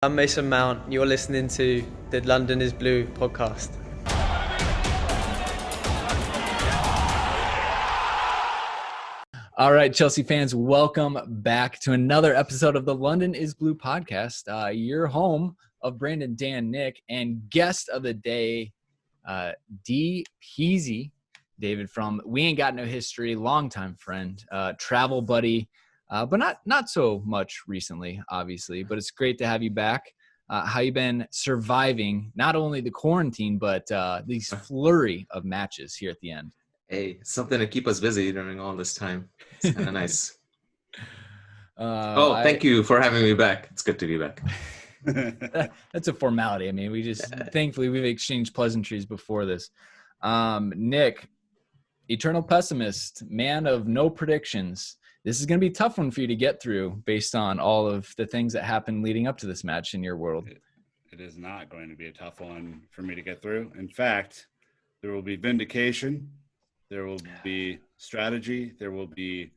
I'm Mason Mount. You're listening to the London is Blue podcast. All right, Chelsea fans, welcome back to another episode of the London is Blue podcast. Your home of Brandon, Dan, Nick, and guest of the day, D. Peasy, David from We Ain't Got No History, longtime friend, travel buddy, but not so much recently, obviously. But it's great to have you back. How you been surviving not only the quarantine, but these flurry of matches here at the end? Hey, something to keep us busy during all this time. It's kind of nice. Thank you for having me back. It's good to be back. That's a formality. I mean, thankfully we've exchanged pleasantries before this. Nick, eternal pessimist, man of no predictions. This is going to be a tough one for you to get through based on all of the things that happened leading up to this match in your world. It is not going to be a tough one for me to get through. In fact, there will be vindication. There will be strategy. There will be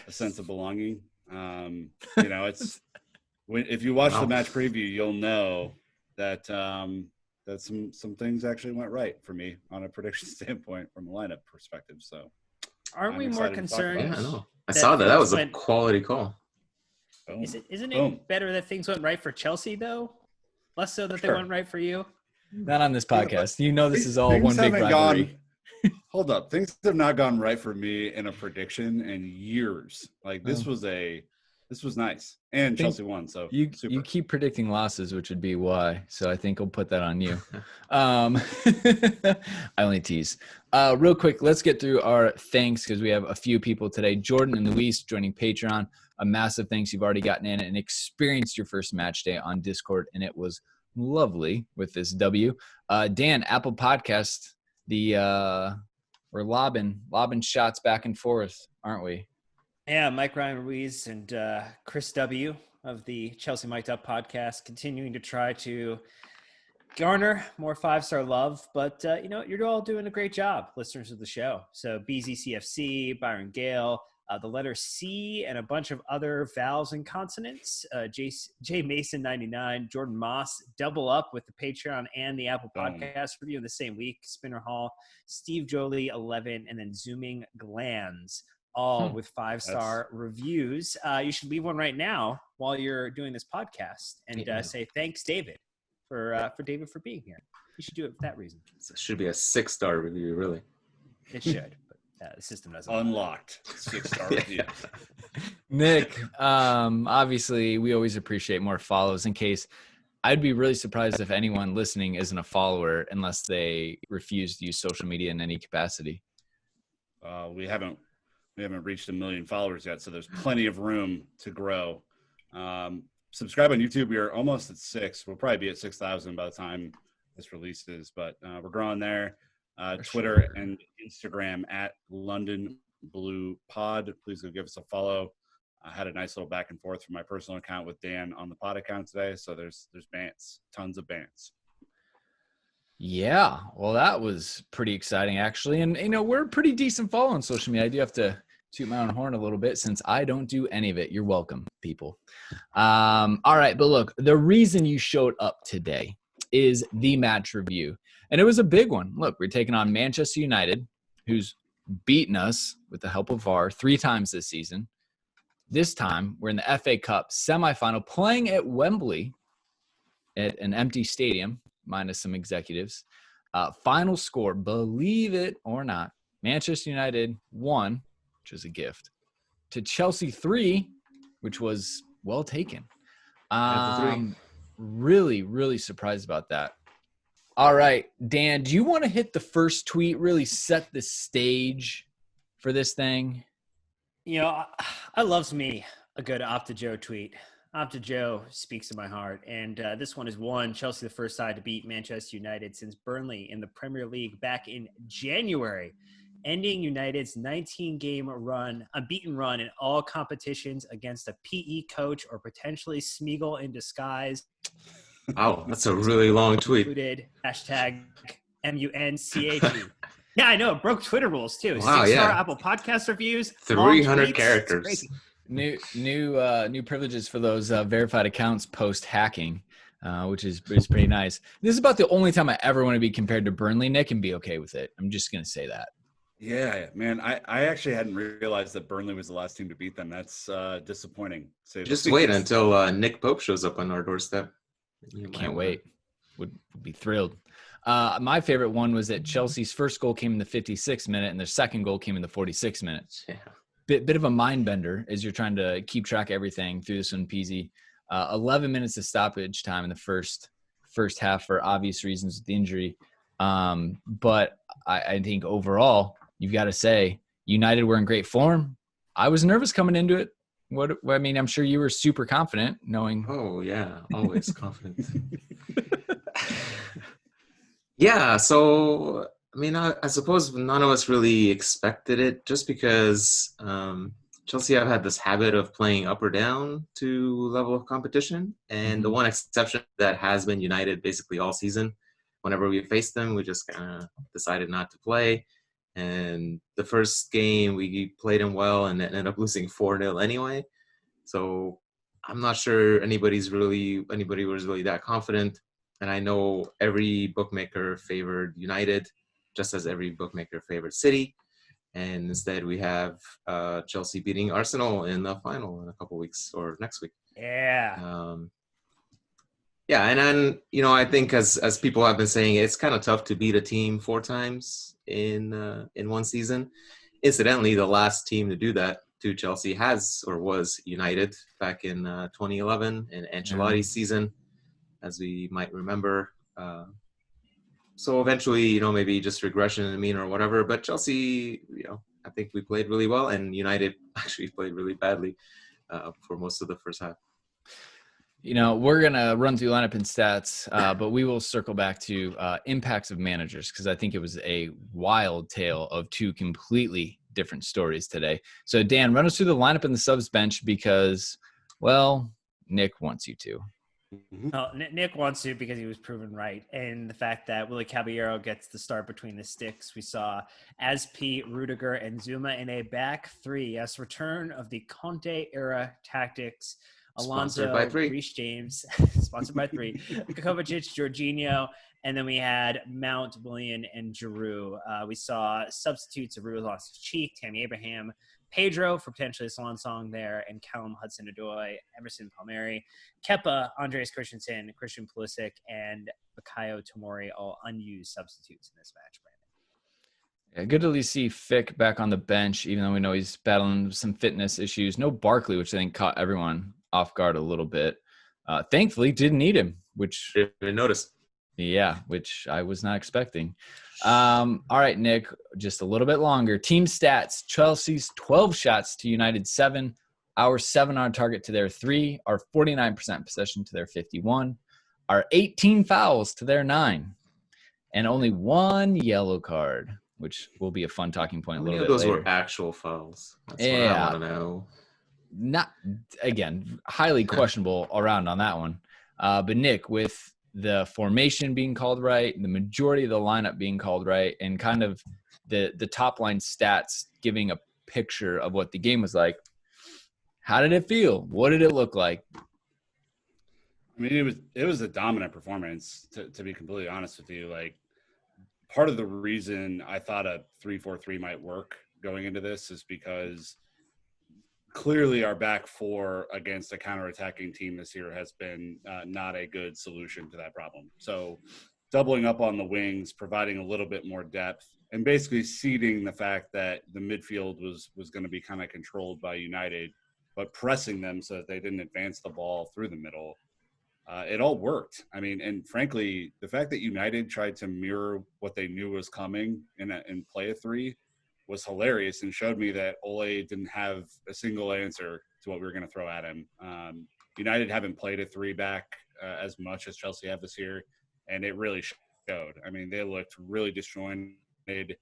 a sense of belonging. It's if you watch the match preview, you'll know that that some things actually went right for me on a prediction standpoint from a lineup perspective. So, aren't we more concerned? Yeah, I know. I saw that. That was a quality call. Isn't it better that things went right for Chelsea though? Less so that they went right for you. Not on this podcast. This is all one big rivalry. Hold up. Things have not gone right for me in a prediction in years. Like this was nice. And Chelsea won. So you keep predicting losses, which would be why. So I think I'll put that on you. I only tease. Real quick, let's get through our thanks because we have a few people today. Jordan and Luis joining Patreon. A massive thanks. You've already gotten in and experienced your first match day on Discord, and it was lovely with this W. Dan, Apple Podcast. We're lobbing shots back and forth, aren't we? Yeah, Mike Ryan Ruiz and Chris W. of the Chelsea Mic'd Up podcast continuing to try to garner more 5-star love. But, you're all doing a great job, listeners of the show. So BZCFC, Byron Gale, the letter C, and a bunch of other vowels and consonants. J Mason 99, Jordan Moss, double up with the Patreon and the Apple Podcast review in the same week. Spinner Hall, Steve Jolie 11, and then Zooming Glands, all with 5-star reviews. You should leave one right now while you're doing this podcast and say thanks, David, for David for being here. You should do it for that reason. So it should be a 6-star review, really. It should. The system doesn't unlocked 6-star review. Nick, obviously we always appreciate more follows. In case, I'd be really surprised if anyone listening isn't a follower unless they refuse to use social media in any capacity. We haven't reached 1 million followers yet, so there's plenty of room to grow. Subscribe on YouTube. We are almost at 6. We'll probably be at 6,000 by the time this releases, but we're growing there. Twitter and Instagram at London Blue Pod. Please go give us a follow. I had a nice little back and forth from my personal account with Dan on the pod account today. So there's bants, tons of bants. Yeah, well, that was pretty exciting actually. And we're a pretty decent follow on social media. I do have to toot my own horn a little bit since I don't do any of it. You're welcome, people. All right, but look, the reason you showed up today is the match review. And it was a big one. Look, we're taking on Manchester United, who's beaten us with the help of VAR 3 times this season. This time, we're in the FA Cup semifinal, playing at Wembley at an empty stadium, minus some executives. Final score, believe it or not, Manchester United 1, which was a gift, to Chelsea 3, which was well taken. Really, really surprised about that. All right, Dan, do you want to hit the first tweet, really set the stage for this thing? I loves me a good Opta Joe tweet. Opta Joe speaks to my heart. And this one is Chelsea, the first side to beat Manchester United since Burnley in the Premier League back in January, ending United's 19-game unbeaten run in all competitions against a PE coach or potentially Smeagol in disguise. Wow, that's a really long tweet. Hashtag MUNCHE. Yeah, I know. It broke Twitter rules, too. Wow, 6-star Apple Podcast reviews. 300 characters. New privileges for those verified accounts post-hacking. which is pretty nice. This is about the only time I ever want to be compared to Burnley, Nick, and be okay with it. I'm just going to say that. Yeah, man. I actually hadn't realized that Burnley was the last team to beat them. That's disappointing. Just wait until Nick Pope shows up on our doorstep. Can't wait. Would be thrilled. My favorite one was that Chelsea's first goal came in the 56th minute and their second goal came in the 46th minute. Yeah. Bit of a mind bender as you're trying to keep track of everything through this one, Peasy. 11 minutes of stoppage time in the first half for obvious reasons with the injury. But I think overall, you've got to say United were in great form. I was nervous coming into it. I mean, I'm sure you were super confident knowing. Oh, yeah. Always confident. Yeah. So, I mean, I suppose none of us really expected it just because Chelsea have had this habit of playing up or down to level of competition. And the one exception that has been United basically all season. Whenever we faced them, we just kind of decided not to play. And the first game, we played them well and ended up losing 4-0 anyway. So I'm not sure anybody was really that confident. And I know every bookmaker favored United, just as every bookmaker favored City. And instead, we have Chelsea beating Arsenal in the final in a couple weeks or next week. Yeah. Yeah, and then, I think as people have been saying, it's kind of tough to beat a team 4 times in one season. Incidentally, the last team to do that to Chelsea was United back in 2011 in Ancelotti's season, as we might remember. So eventually, maybe just regression in the mean or whatever. But Chelsea, I think we played really well, and United actually played really badly for most of the first half. We're going to run through lineup and stats, but we will circle back to impacts of managers because I think it was a wild tale of 2 completely different stories today. So, Dan, run us through the lineup and the subs bench because, well, Nick wants you to. Well, Nick wants to because he was proven right. And the fact that Willy Caballero gets the start between the sticks. We saw Aspi, Rudiger, and Zuma in a back 3. Yes, return of the Conte era tactics. Alonso, Reece James, sponsored by 3, Kovacic, Jorginho, and then we had Mount, Willian, and Giroud. We saw substitutes of Ruud Loftus-Cheek, Tammy Abraham, Pedro for potentially a salon song there, and Callum Hudson-Odoi, Emerson Palmieri, Kepa, Andreas Christensen, Christian Pulisic, and Bakayo Tomori, all unused substitutes in this match, Brandon. Yeah, good to at least see Fick back on the bench, even though we know he's battling some fitness issues. No Barkley, which I think caught everyone off guard a little bit. Thankfully, didn't need him, which didn't notice. Yeah, which I was not expecting. All right, Nick, just a little bit longer. Team stats: Chelsea's 12 shots to United 7, our 7 on target to their 3, our 49% possession to their 51, our 18 fouls to their 9, and only 1 yellow card, which will be a fun talking point a little bit later. Those were actual fouls. That's what I want to know. Not, again, highly questionable around on that one. But Nick, with the formation being called right, the majority of the lineup being called right, and kind of the top line stats giving a picture of what the game was like, how did it feel? What did it look like? I mean, it was a dominant performance, to be completely honest with you. Like, part of the reason I thought a 3-4-3 might work going into this is because clearly our back 4 against a counterattacking team this year has been not a good solution to that problem. So doubling up on the wings, providing a little bit more depth, and basically seeding the fact that the midfield was going to be kind of controlled by United, but pressing them so that they didn't advance the ball through the middle. It all worked. I mean, and frankly, the fact that United tried to mirror what they knew was coming and play a 3 was hilarious and showed me that Ole didn't have a single answer to what we were going to throw at him. United haven't played a 3 back as much as Chelsea have this year, and it really showed. I mean, they looked really disjointed,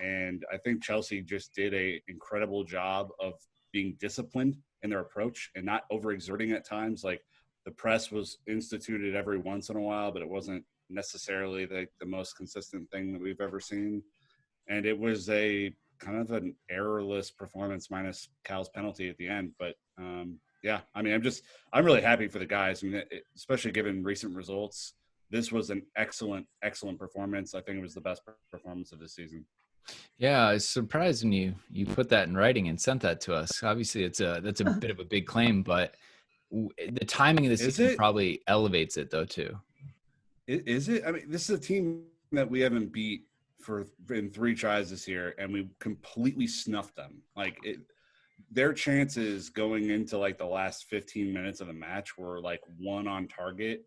and I think Chelsea just did an incredible job of being disciplined in their approach and not overexerting at times. Like, the press was instituted every once in a while, but it wasn't necessarily the most consistent thing that we've ever seen. And it was a kind of an errorless performance minus Cal's penalty at the end. But Yeah, I mean, I'm really happy for the guys. I mean, especially given recent results, this was an excellent performance. I think it was the best performance of the season. Yeah, I was surprised when you put that in writing and sent that to us. Obviously, that's a bit of a big claim, but the timing of the season probably elevates it though too. Is it? I mean, this is a team that we haven't beat in 3 tries this year, and we completely snuffed them. Like their chances going into like the last 15 minutes of the match were like 1 on target.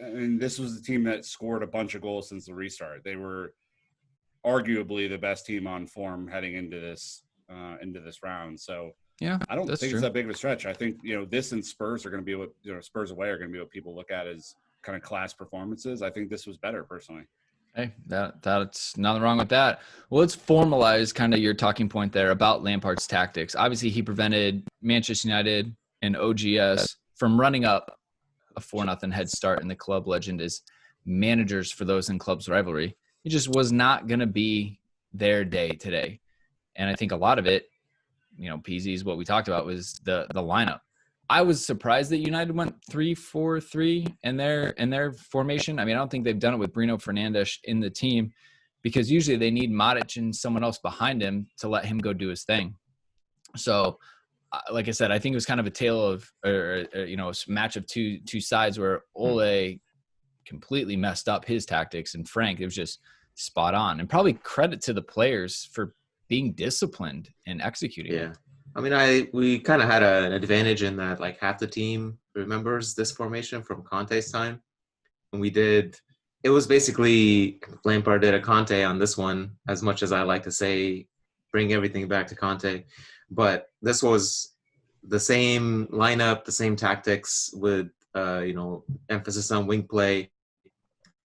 And this was the team that scored a bunch of goals since the restart. They were arguably the best team on form heading into this round. So yeah, I don't think it's that big of a stretch. I think, this and Spurs are going to be what, Spurs away are going to be what people look at as kind of class performances. I think this was better personally. Hey, that's nothing wrong with that. Well, let's formalize kind of your talking point there about Lampard's tactics. Obviously, he prevented Manchester United and OGS from running up a 4-0 head start, and the club legend is managers for those in club's rivalry. It just was not going to be their day today. And I think a lot of it, PZ is what we talked about, was the lineup. I was surprised that United went 3-4-3 in their formation. I mean, I don't think they've done it with Bruno Fernandes in the team, because usually they need Matic and someone else behind him to let him go do his thing. So, like I said, I think it was kind of a tale of, a match of two sides where Ole completely messed up his tactics, and Frank, it was just spot on. And probably credit to the players for being disciplined and executing. Yeah. I mean, we kind of had an advantage in that like half the team remembers this formation from Conte's time. And it was basically Lampard did a Conte on this one, as much as I like to say, bring everything back to Conte. But this was the same lineup, the same tactics with, emphasis on wing play,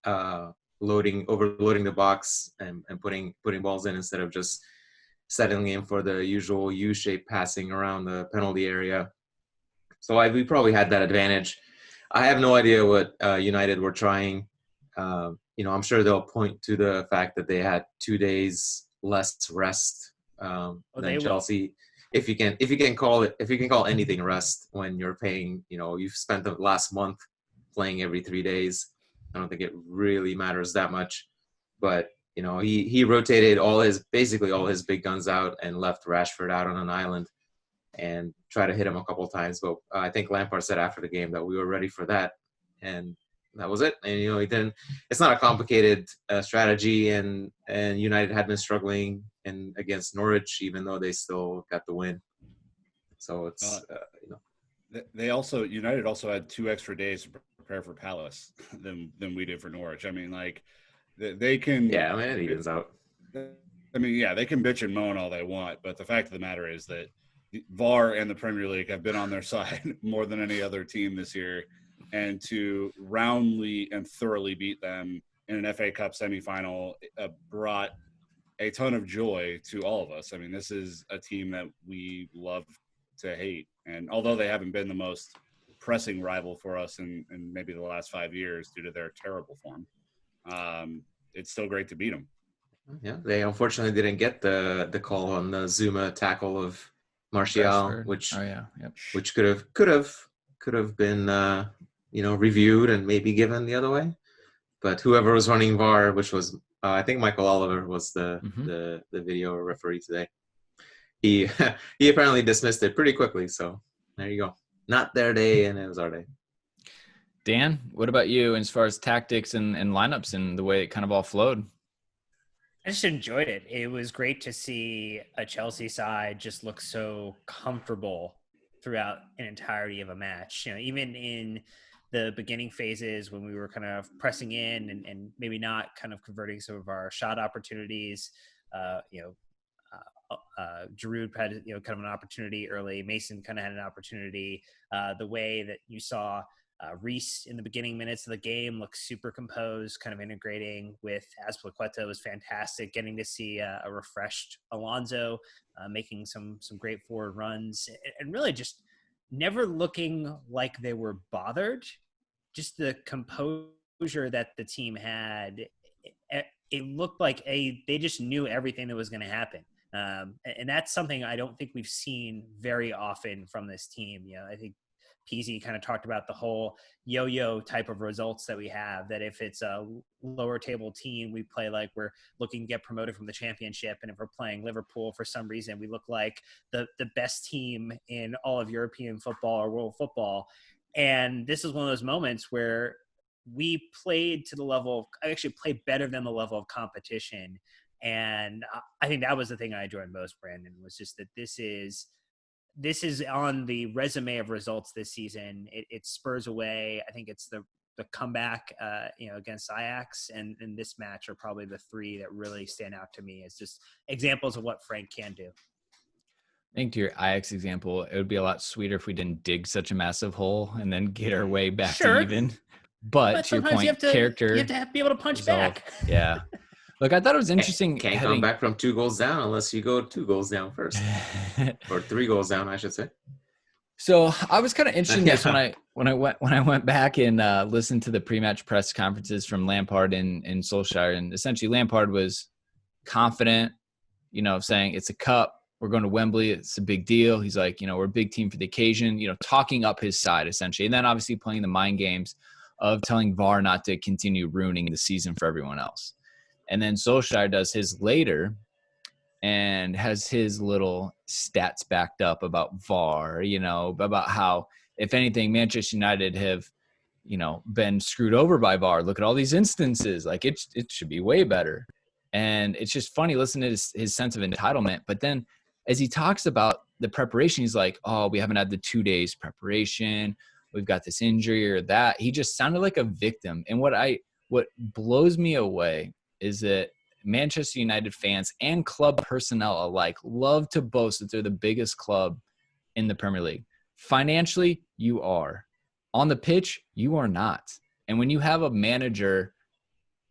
overloading the box and putting balls in instead of just settling in for the usual U-shaped passing around the penalty area. So we probably had that advantage. I have no idea what United were trying. I'm sure they'll point to the fact that they had 2 days less rest than Chelsea. If you can call anything rest when you're paying, you've spent the last month playing every 3 days. I don't think it really matters that much. But he rotated basically all his big guns out and left Rashford out on an island and tried to hit him a couple of times. But I think Lampard said after the game that we were ready for that, and that was it. And he didn't. It's not a complicated strategy, and United had been struggling against Norwich, even though they still got the win. So it's United also had 2 extra days to prepare for Palace than we did for Norwich. I mean, like. They can. Yeah, I mean, it evens out. I mean, yeah, they can bitch and moan all they want, but the fact of the matter is that VAR and the Premier League have been on their side more than any other team this year, and to roundly and thoroughly beat them in an FA Cup semifinal brought a ton of joy to all of us. I mean, this is a team that we love to hate, and although they haven't been the most pressing rival for us in maybe the last 5 years due to their terrible form, it's still great to beat them. Yeah, they unfortunately didn't get the call on the Zuma tackle of Martial, which could have been reviewed and maybe given the other way. But whoever was running VAR, which was I think Michael Oliver was the video referee today. He apparently dismissed it pretty quickly. So there you go. Not their day, and it was our day. Dan, what about you as far as tactics and lineups and the way it kind of all flowed? I just enjoyed it. It was great to see a Chelsea side just look so comfortable throughout an entirety of a match. Even in the beginning phases when we were kind of pressing in and maybe not kind of converting some of our shot opportunities, Giroud had kind of an opportunity early. Mason kind of had an opportunity. The way that you saw Reece in the beginning minutes of the game looks super composed, kind of integrating with Azpilicueta was fantastic. Getting to see a refreshed Alonso making some great forward runs, and really just never looking like they were bothered. Just the composure that the team had. It looked like they just knew everything that was going to happen. And that's something I don't think we've seen very often from this team. I think Peasy kind of talked about the whole yo-yo type of results that we have, that if it's a lower table team, we play like we're looking to get promoted from the championship. And if we're playing Liverpool, for some reason, we look like the best team in all of European football or world football. And this is one of those moments where we played to the level – I actually played better than the level of competition. And I think that was the thing I enjoyed most, Brandon, was just that this is on the resume of results this season. It spurs away. I think it's the comeback, against Ajax and this match are probably the three that really stand out to me as just examples of what Frank can do. I think to your Ajax example, it would be a lot sweeter if we didn't dig such a massive hole and then get our way back to even. But to your point, you have to be able to punch resolve. back. Yeah. Look, I thought it was interesting. Can't come back from 2 goals down unless you go 2 goals down first, or 3 goals down, I should say. So I was kind of interested in this when I went back and listened to the pre-match press conferences from Lampard and Solskjær, and essentially Lampard was confident, saying it's a cup. We're going to Wembley. It's a big deal. He's like, we're a big team for the occasion, talking up his side essentially. And then obviously playing the mind games of telling VAR not to continue ruining the season for everyone else. And then Solskjær does his later and has his little stats backed up about VAR, about how, if anything, Manchester United have, been screwed over by VAR. Look at all these instances. Like it should be way better. And it's just funny listening to his sense of entitlement. But then as he talks about the preparation, he's like, oh, we haven't had the 2 days preparation. We've got this injury or that. He just sounded like a victim. And what blows me away is that Manchester United fans and club personnel alike love to boast that they're the biggest club in the Premier League. Financially, you are. On the pitch, you are not. And when you have a manager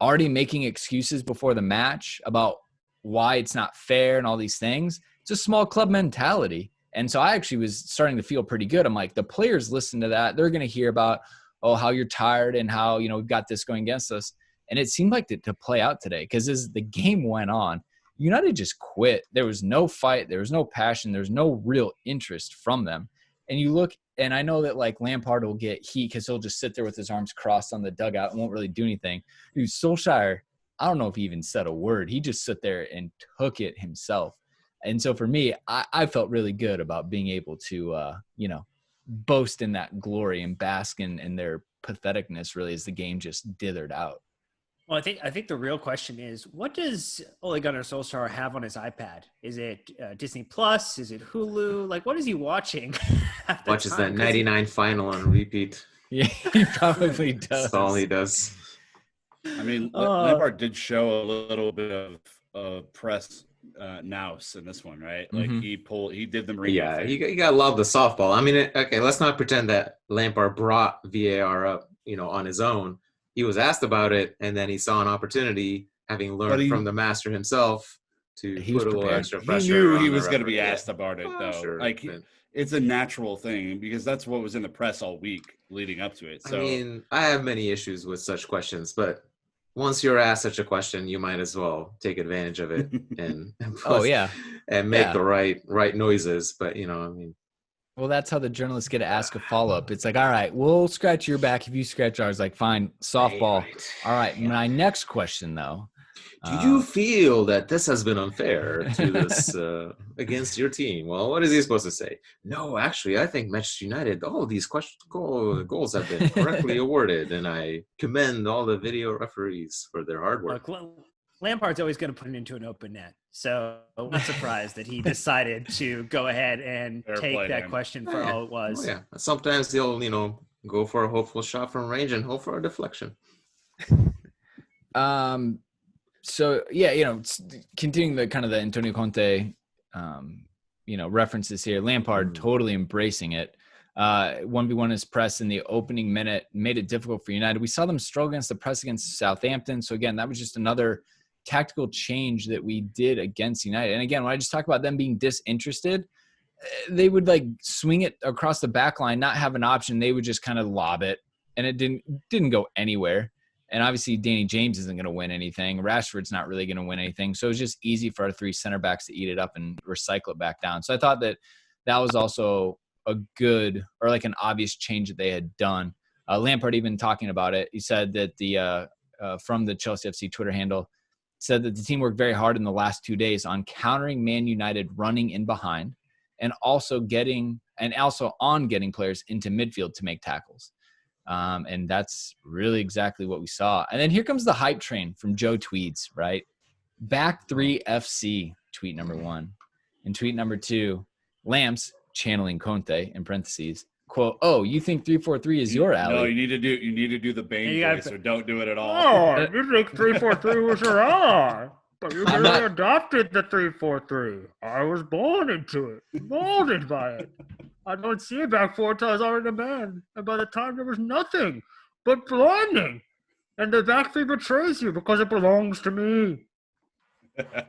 already making excuses before the match about why it's not fair and all these things, it's a small club mentality. And so I actually was starting to feel pretty good. I'm like, the players listen to that. They're going to hear about, how you're tired and how, we've got this going against us. And it seemed like to play out today, because as the game went on, United just quit. There was no fight. There was no passion. There was no real interest from them. And you look, and I know that like Lampard will get heat because he'll just sit there with his arms crossed on the dugout and won't really do anything. Dude, Solskjær, I don't know if he even said a word. He just sat there and took it himself. And so for me, I felt really good about being able to, boast in that glory and bask in their patheticness really as the game just dithered out. Well, I think the real question is, what does Ole Gunnar Solskjær have on his iPad? Is it Disney Plus? Is it Hulu? Like, what is he watching? Watches that 99 final on repeat. Yeah, he probably does. That's all he does. I mean, Lampard did show a little bit of press nous in this one, right? Like he did the ring. Yeah, you gotta love the softball. I mean, okay, let's not pretend that Lampard brought VAR up, on his own. He was asked about it, and then he saw an opportunity, having learned from the master himself, to put a little extra pressure. He knew he was going to be asked about it, though. Sure, like, it's a natural thing because that's what was in the press all week leading up to it. So, I mean, I have many issues with such questions, but once you're asked such a question, you might as well take advantage of it and make the right noises. But well, that's how the journalists get to ask a follow-up. It's like, all right, we'll scratch your back if you scratch ours. Like, fine, softball. Right. All right, my next question, though. Do you feel that this has been unfair to this against your team? Well, what is he supposed to say? No, actually, I think Manchester United, all of these goals have been correctly awarded, and I commend all the video referees for their hard work. Look, Lampard's always going to put it into an open net. So I'm not surprised that he decided to go ahead and take that question for all it was. Oh, yeah. Sometimes he'll, go for a hopeful shot from range and hope for a deflection. So, yeah, continuing the kind of the Antonio Conte, references here, Lampard totally embracing it. 1v1 his press in the opening minute made it difficult for United. We saw them struggle against the press against Southampton. So, again, that was just another tactical change that we did against United. And, again, when I just talk about them being disinterested, they would, swing it across the back line, not have an option. They would just kind of lob it, and it didn't go anywhere. And obviously Danny James isn't going to win anything. Rashford's not really going to win anything. So it was just easy for our 3 center backs to eat it up and recycle it back down. So I thought that was also a good, or like an obvious change that they had done. Lampard even talking about it. He said that from the Chelsea FC Twitter handle, said that the team worked very hard in the last 2 days on countering Man United running in behind, and also getting players into midfield to make tackles. And that's really exactly what we saw. And then here comes the hype train from Joe Tweeds, right? Back 3 FC, tweet number 1. And tweet number 2, Lamps, channeling Conte in parentheses, quote, "Oh, you think 3-4-3 is your alley?" No, you need to do the Bane voice, or don't do it at all. Oh, you think 3-4-3 was your alley? But you never adopted the 3-4-3. I was born into it, molded by it. I don't see it back 4 till I was already a man. And by the time there was nothing but blinding. And the back 3 betrays you because it belongs to me. I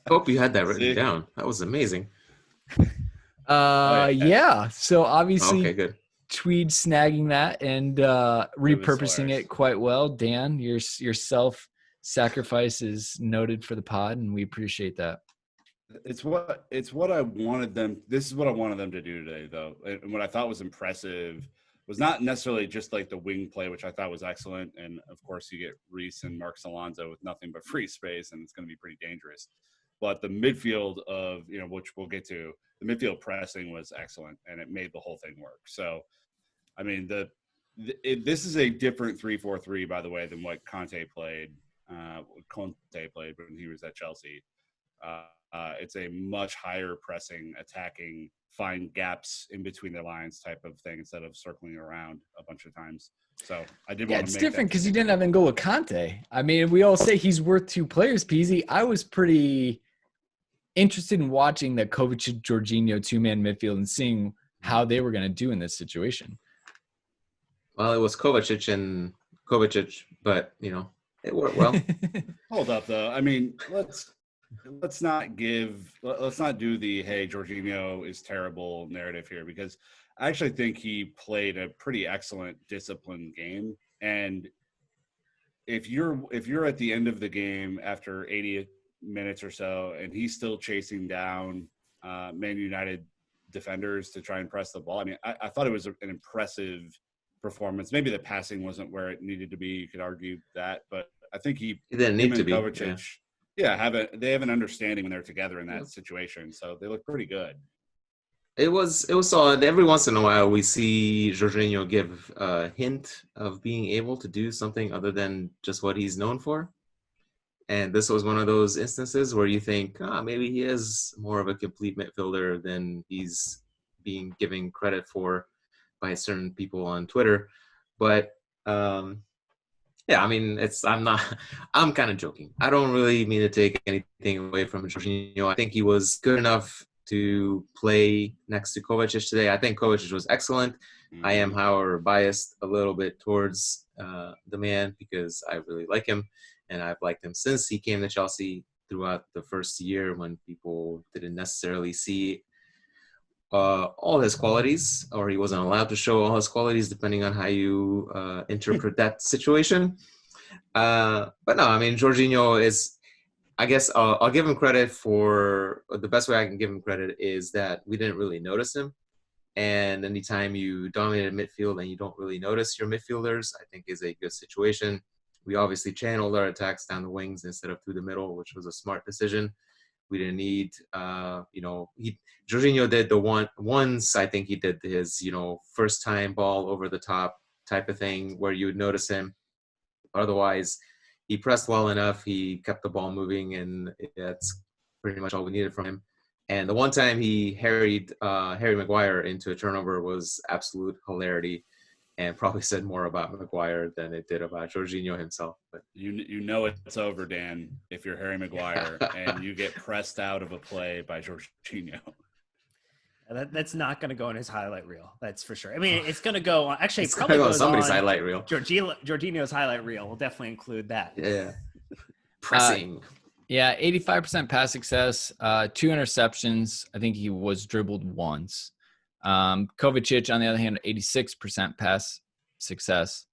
hope you had that written down. That was amazing. Yeah. So obviously, okay, good. Tweed snagging that and repurposing it quite well. Dan, your self-sacrifice is noted for the pod, and we appreciate that. It's what I wanted them. This is what I wanted them to do today, though. And what I thought was impressive was not necessarily just like the wing play, which I thought was excellent. And of course, you get Reece and Marcos Alonso with nothing but free space, and it's going to be pretty dangerous. But the midfield of, which we'll get to, the midfield pressing was excellent, and it made the whole thing work. So, I mean, this is a different 3-4-3, by the way, than what Conte played when he was at Chelsea. It's a much higher pressing, attacking, find gaps in between the lines type of thing instead of circling around a bunch of times. So I did want to make it's different because you didn't have N'Golo Kante. I mean, we all say he's worth 2 players, Peasy. I was pretty interested in watching that Kovacic Jorginho 2-man midfield and seeing how they were going to do in this situation. Well, it was Kovacic, but it worked well. Hold up, though. I mean, let's not do the "hey, Jorginho is terrible" narrative here, because I actually think he played a pretty excellent, disciplined game. And if you're at the end of the game after 80 minutes or so, and he's still chasing down Man United defenders to try and press the ball, I mean, I thought it was an impressive performance. Maybe the passing wasn't where it needed to be. You could argue that, but I think he didn't need to be. Kovacic, they have an understanding when they're together in that situation, so they look pretty good. It was solid. Every once in a while, we see Jorginho give a hint of being able to do something other than just what he's known for. And this was one of those instances where you think, maybe he is more of a complete midfielder than he's being given credit for by certain people on Twitter. But I mean, I'm kind of joking. I don't really mean to take anything away from Jorginho. I think he was good enough to play next to Kovacic today. I think Kovacic was excellent. I am, however, biased a little bit towards the man because I really like him, and I've liked him since he came to Chelsea throughout the first year when people didn't necessarily see all his qualities, or he wasn't allowed to show all his qualities, depending on how you interpret that situation. But no, I mean, Jorginho is, I guess I'll give him credit for, the best way I can give him credit is that we didn't really notice him. And anytime you dominate a midfield and you don't really notice your midfielders, I think is a good situation. We obviously channeled our attacks down the wings instead of through the middle, which was a smart decision. We didn't need, Jorginho did once, I think he did his, first time ball over the top type of thing where you would notice him. Otherwise, he pressed well enough. He kept the ball moving, and that's pretty much all we needed from him. And the one time he harried Harry Maguire into a turnover was absolute hilarity, and probably said more about Maguire than it did about Jorginho himself. But you know it's over, Dan, if you're Harry Maguire and you get pressed out of a play by Jorginho. That's not going to go in his highlight reel. That's for sure. I mean, it's going to go on. Actually, it's probably going goes somebody's on highlight reel. Jorginho's highlight reel. We'll definitely include that. Yeah. Pressing. 85% pass success, 2 interceptions. I think he was dribbled once. Kovacic, on the other hand, 86% pass success,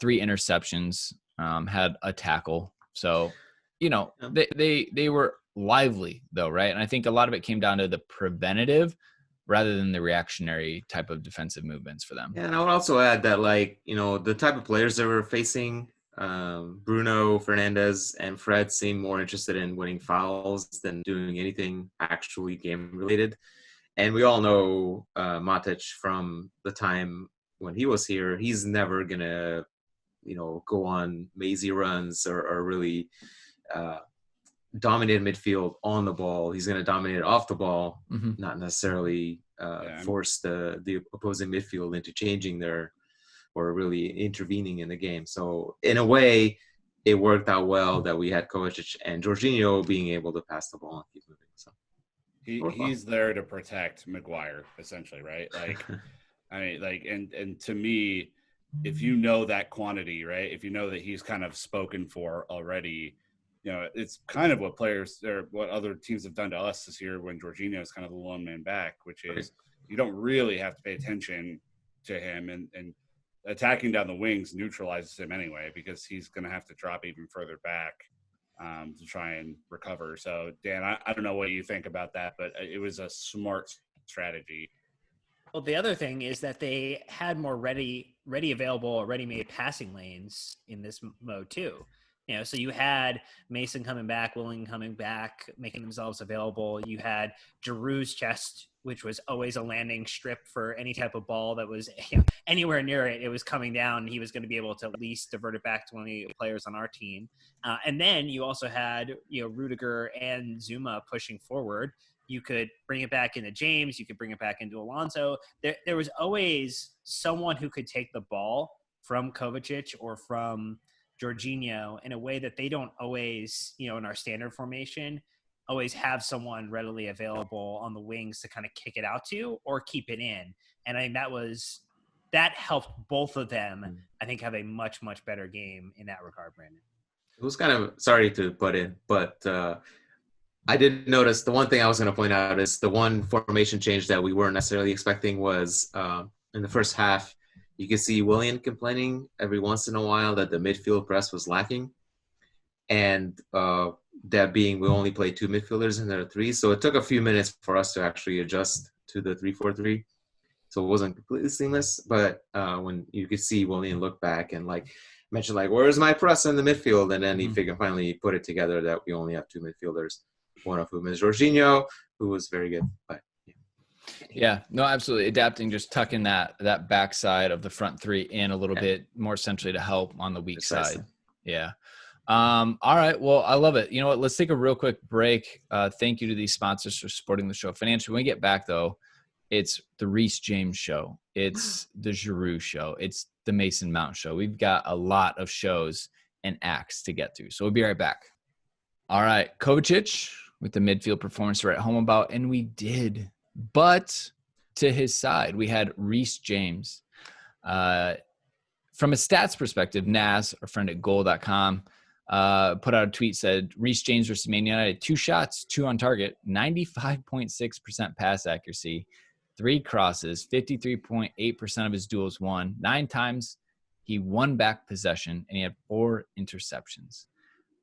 3 interceptions. had a tackle. So, they were lively though, right? And I think a lot of it came down to the preventative rather than the reactionary type of defensive movements for them. Yeah, and I would also add that, the type of players that we're facing, Bruno Fernandes and Fred seem more interested in winning fouls than doing anything actually game related. And we all know Matic from the time when he was here. He's never gonna, go on mazy runs or really dominate midfield on the ball. He's gonna dominate off the ball, not necessarily force the opposing midfield into changing or really intervening in the game. So in a way, it worked out well that we had Kovacic and Jorginho being able to pass the ball and keep moving. So he's there to protect Maguire, essentially, right? And to me, if you know that quantity, right? If you know that he's kind of spoken for already, it's kind of what players or what other teams have done to us this year when Jorginho is kind of the lone man back, which is you don't really have to pay attention to him, and attacking down the wings neutralizes him anyway, because he's going to have to drop even further back to try and recover. So, Dan, I don't know what you think about that, but it was a smart strategy. Well, the other thing is that they had more ready available or ready-made passing lanes in this mode too. So you had Mason coming back, Willing coming back, making themselves available. You had Giroud's chest, which was always a landing strip for any type of ball that was anywhere near it. It was coming down. He was going to be able to at least divert it back to one of the players on our team. And then you also had, Rudiger and Zuma pushing forward. You could bring it back into James. You could bring it back into Alonso. There was always someone who could take the ball from Kovacic or from Jorginho in a way that they don't always, in our standard formation, always have someone readily available on the wings to kind of kick it out to or keep it in. And I think that helped both of them, I think, have a much, much better game in that regard, Brandon. It was kind of, sorry to butt in, but I did notice the one thing I was going to point out is the one formation change that we weren't necessarily expecting was in the first half, you could see Willian complaining every once in a while that the midfield press was lacking. And that being, we only played two midfielders instead of three. So it took a few minutes for us to actually adjust to the 3-4-3. So it wasn't completely seamless. But when you could see Willian look back and mention where's my press in the midfield? And then he finally put it together that we only have two midfielders, one of whom is Jorginho, who was very good. But yeah, no, absolutely. Adapting, just tucking that backside of the front three in a little bit more centrally to help on the weak side. Yeah. All right. Well, I love it. You know what? Let's take a real quick break. Thank you to these sponsors for supporting the show financially. When we get back, though, it's the Reece James show. It's the Giroud show. It's the Mason Mount show. We've got a lot of shows and acts to get through. So we'll be right back. All right. Kovacic with the midfield performance we're at home about, and we did. But to his side, we had Reece James. From a stats perspective, Naz, our friend at goal.com, put out a tweet, said Reece James versus Man United, 2 shots, 2 on target, 95.6% pass accuracy, 3 crosses, 53.8% of his duels won, 9 times he won back possession, and he had 4 interceptions.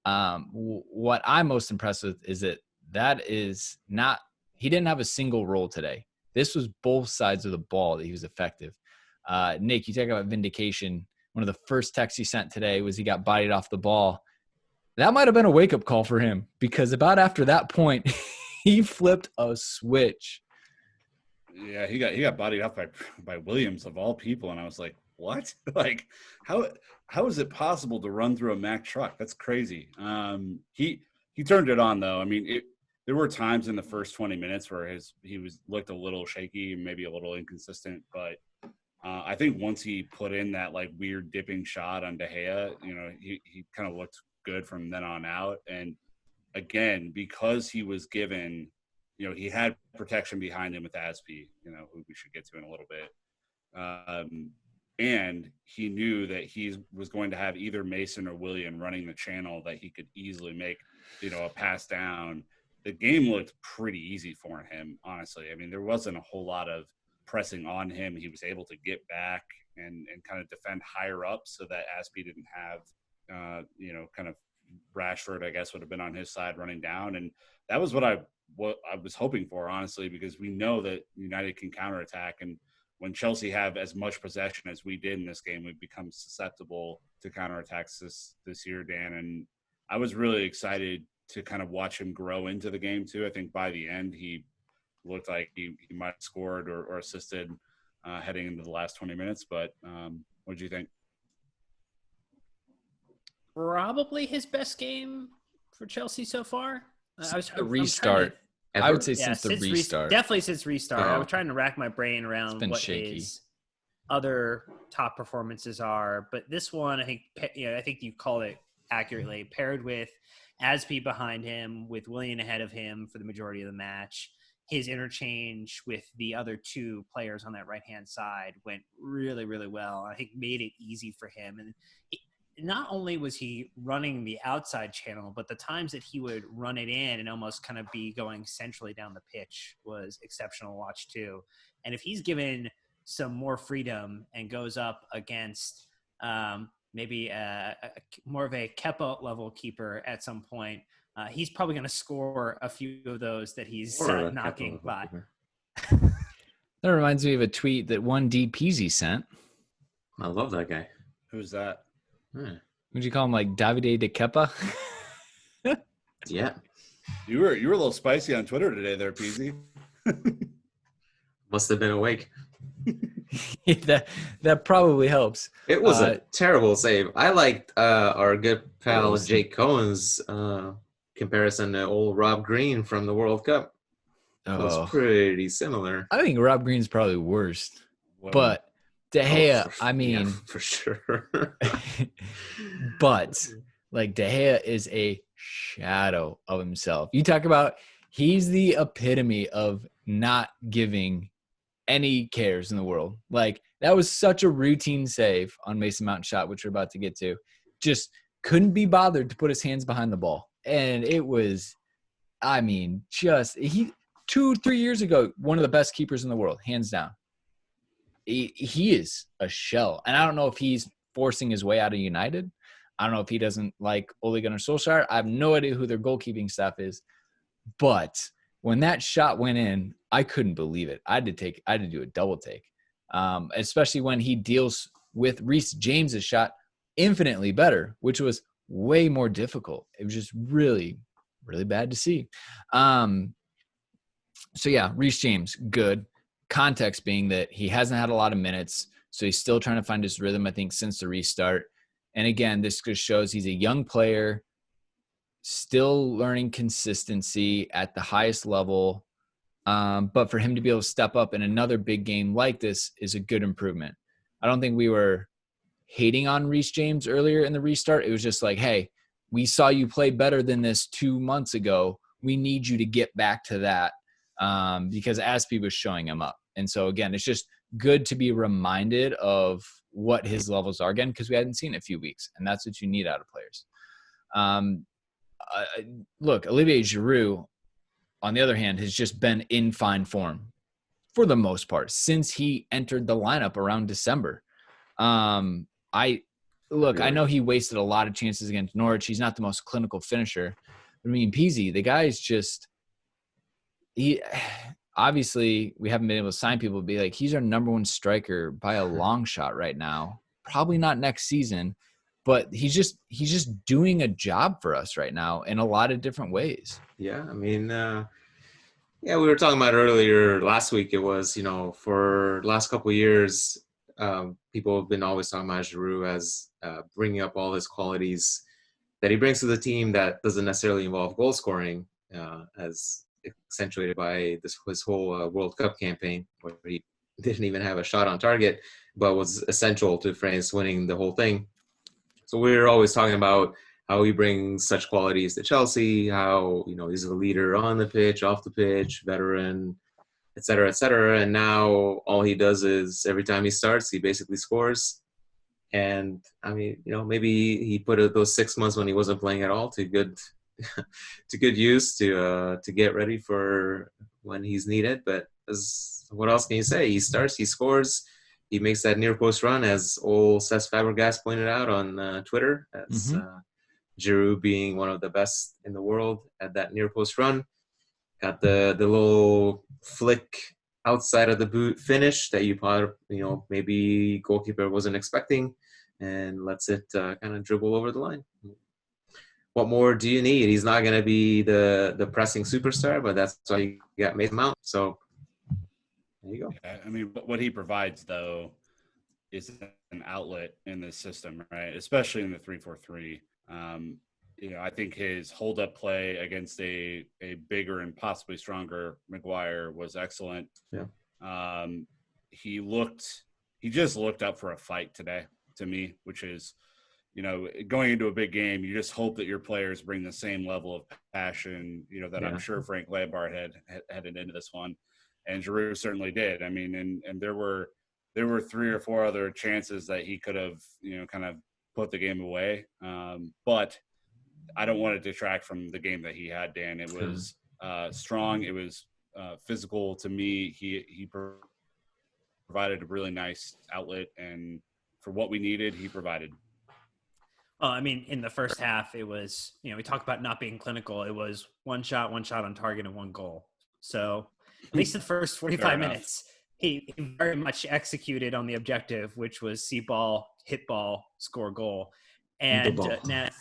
What I'm most impressed with is that is not – he didn't have a single role today. This was both sides of the ball that he was effective. Nick, you talk about vindication. One of the first texts he sent today was he got bodied off the ball. That might have been a wake-up call for him, because about after that point, he flipped a switch. Yeah, he got bodied off by Williams of all people, and I was like, what? How is it possible to run through a Mack truck? That's crazy. He turned it on though. I mean, there were times in the first 20 minutes where he looked a little shaky, maybe a little inconsistent, but I think once he put in that weird dipping shot on De Gea, he kind of looked good from then on out. And again, because he was given, he had protection behind him with Aspie, who we should get to in a little bit. And he knew that he was going to have either Mason or Willian running the channel that he could easily make, a pass down. The game looked pretty easy for him, honestly. I mean, there wasn't a whole lot of pressing on him. He was able to get back and kind of defend higher up so that Aspie didn't have kind of Rashford, I guess, would have been on his side running down. And that was what I was hoping for, honestly, because we know that United can counterattack. And when Chelsea have as much possession as we did in this game, we've become susceptible to counterattacks this year, Dan. And I was really excited to kind of watch him grow into the game too. I think by the end, he looked like he might have scored or assisted heading into the last 20 minutes. But what did you think? Probably his best game for Chelsea so far. The restart. I would say since the restart. Definitely since restart. I was trying to rack my brain around what shaky. his other top performances are, but this one, I think you called it accurately. Paired with Aspi behind him, with Willian ahead of him for the majority of the match, his interchange with the other two players on that right-hand side went really, really well. I think made it easy for him. And not only was he running the outside channel, but the times that he would run it in and almost kind of be going centrally down the pitch was exceptional to watch too. And if he's given some more freedom and goes up against maybe more of a Kepa level keeper at some point, he's probably going to score a few of those that he's knocking by. That reminds me of a tweet that one DPZ sent. I love that guy. Who's that? Would you call him like Davide de Kepa? Yeah. You were a little spicy on Twitter today there, PZ. Must have been awake. that probably helps. It was a terrible save. I liked our good pal Jake Cohen's comparison to old Rob Green from the World Cup. It was pretty similar. I think Rob Green's probably worst. But De Gea, for sure. But like De Gea is a shadow of himself. You talk about he's the epitome of not giving any cares in the world. Like that was such a routine save on Mason Mount's shot, which we're about to get to. Just couldn't be bothered to put his hands behind the ball. And it was, 2-3 years ago, one of the best keepers in the world, hands down. He is a shell. And I don't know if he's forcing his way out of United. I don't know if he doesn't like Ole Gunnar Solskjær. I have no idea who their goalkeeping staff is. But when that shot went in, I couldn't believe it. I had to do a double take, especially when he deals with Reece James's shot infinitely better, which was way more difficult. It was just really, really bad to see. So yeah, Reece James, good. Context being that he hasn't had a lot of minutes, so he's still trying to find his rhythm, I think, since the restart. And again, this just shows he's a young player, still learning consistency at the highest level. But for him to be able to step up in another big game like this is a good improvement. I don't think we were hating on Reece James earlier in the restart. It was just like, hey, we saw you play better than this 2 months ago. We need you to get back to that because Aspi was showing him up. And so, again, it's just good to be reminded of what his levels are again because we hadn't seen it in a few weeks, and that's what you need out of players. Look, Olivier Giroud, on the other hand, has just been in fine form for the most part since he entered the lineup around December. I know he wasted a lot of chances against Norwich. He's not the most clinical finisher. I mean, Peasy, the guy is just obviously we haven't been able to sign people to be like, he's our number one striker by a long shot right now. Probably not next season, but he's just doing a job for us right now in a lot of different ways. Yeah. I mean, we were talking about earlier last week. It was, for the last couple of years, people have been always talking about Giroud as bringing up all his qualities that he brings to the team that doesn't necessarily involve goal scoring, as accentuated by his whole World Cup campaign, where he didn't even have a shot on target, but was essential to France winning the whole thing. So we're always talking about how he brings such qualities to Chelsea, how, he's a leader on the pitch, off the pitch, veteran, et cetera, et cetera. And now all he does is every time he starts, he basically scores. And I mean, maybe he put those 6 months when he wasn't playing at all to good use to get ready for when he's needed. But what else can you say? He starts, he scores, he makes that near post run, as old Cesc Fabregas pointed out on Twitter. That's Giroud being one of the best in the world at that near post run. Got the little flick outside of the boot finish that maybe goalkeeper wasn't expecting, and lets it kind of dribble over the line. What more do you need? He's not going to be the pressing superstar, but that's why you got Mason Mount. So there you go. Yeah, I mean, what he provides, though, is an outlet in this system, right? Especially in the 3-4-3. I think his hold-up play against a bigger and possibly stronger Maguire was excellent. Yeah. He just looked up for a fight today, to me, which is, going into a big game, you just hope that your players bring the same level of passion, that I'm sure Frank Lampard had headed into this one, and Giroud certainly did. I mean, and there were 3 or 4 other chances that he could have, kind of put the game away, but I don't want to detract from the game that he had, Dan. It was strong. It was physical to me. He provided a really nice outlet, and for what we needed, he provided. I mean, in the first half, it was, we talk about not being clinical. It was one shot on target, and 1 goal. So at least in the first 45 minutes, he very much executed on the objective, which was see ball, hit ball, score goal. And Naz,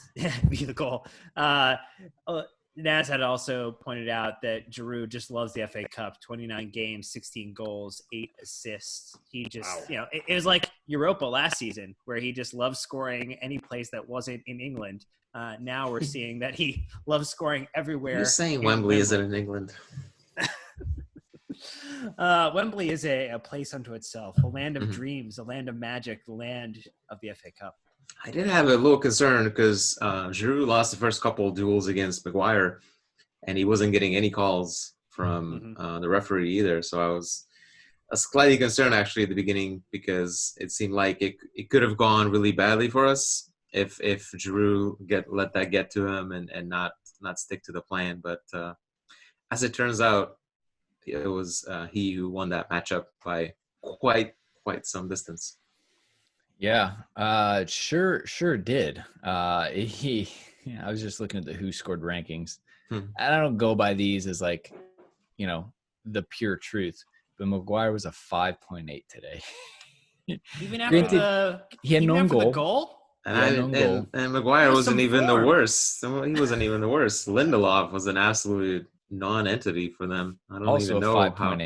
be the goal. Naz had also pointed out that Giroud just loves the FA Cup. 29 games, 16 goals, 8 assists. He just, it was like Europa last season, where he just loves scoring any place that wasn't in England. Now we're seeing that he loves scoring everywhere. You're saying Wembley isn't in England. Wembley is a place unto itself, a land of dreams, a land of magic, the land of the FA Cup. I did have a little concern because Giroud lost the first couple of duels against Maguire, and he wasn't getting any calls from the referee either. So I was slightly concerned actually at the beginning, because it seemed like it could have gone really badly for us if Giroud let that get to him and not stick to the plan. But as it turns out, it was he who won that matchup by quite some distance. Yeah, sure did. I was just looking at the Who Scored rankings. And I don't go by these as like, the pure truth. But Maguire was a 5.8 today. Even after he had no goal. And Maguire wasn't even the worst. He wasn't even the worst. Lindelof was an absolute non-entity for them. I don't also even know 5.8.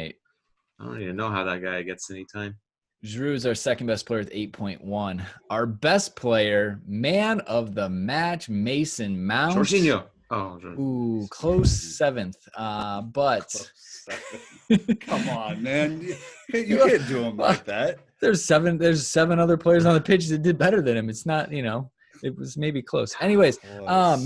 I don't even know how that guy gets any time. Giroud is our second best player with 8.1. Our best player, man of the match, Mason Mount. Jorginho. Ooh, close 7th. But Come on, man. You can't do him like that. There's 7 other players on the pitch that did better than him. It's not, it was maybe close. Anyways,